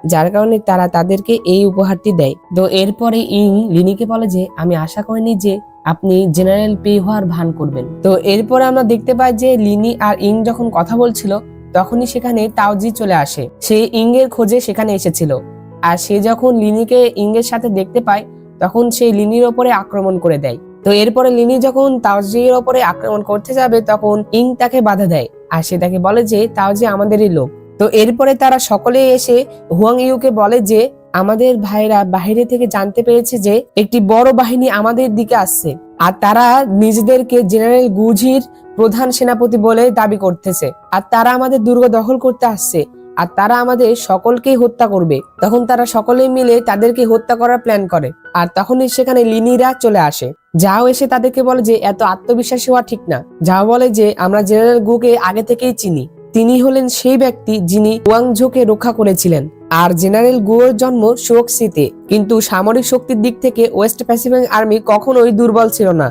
যার কারণে তারা তাদেরকে এই উপহারটি দেয়। তো এরপরে ইং লিনিকে বলে যে আমি আশা করিনি যে আপনি জেনারেল পে হওয়ার ভান করবেন। তো এরপরে আমরা দেখতে পাই যে লিনি আর ইং যখন কথা বলছিল তখনই সেখানে তাওজি চলে আসে। সে ইং এর খোঁজে সেখানে এসেছিল, আর সে যখন লিনিকে ইং এর সাথে দেখতে পায় তখন সে লিনির ওপরে আক্রমণ করে দেয়। তো এরপরে লিনি যখন তাওজির ওপরে আক্রমণ করতে যাবে তখন ইং তাকে বাধা দেয়, আর সে তাকে বলে যে তাওজি আমাদেরই লোক। তো এরপরে তারা সকলে এসে হুয়াং ইউকে বলে যে আমাদের ভাইরা বাইরে থেকে জানতে পেরেছে যে একটি বড় বাহিনী আমাদের দিকে আসছে, আর তারা নিজেদেরকে জেনারেল গুজির প্রধান সেনাপতি বলে দাবি করতেছে, আর তারা আমাদের দুর্গ দখল করতে আসছে, আর তারা আমাদের সকলকেই হত্যা করবে। তখন তারা সকলে মিলে তাদেরকে হত্যা করার প্ল্যান করে, আর তখনই সেখানে লিনিরা চলে আসে। যাও এসে তাদেরকে বলে যে এত আত্মবিশ্বাসী হওয়া ঠিক না। যাও বলে যে আমরা জেনারেল গুকে আগে থেকেই চিনি, তিনি হলেন সেই ব্যক্তি যিনি ওয়াংঝোকে রক্ষা করেছিলেন, আর জেনারেল গুয়ের জন্ম শোকসিতে। কিন্তু সামরিক শক্তির দিক থেকে ওয়েস্ট প্যাসিফিক আর্মি কখনোই দুর্বল ছিল না।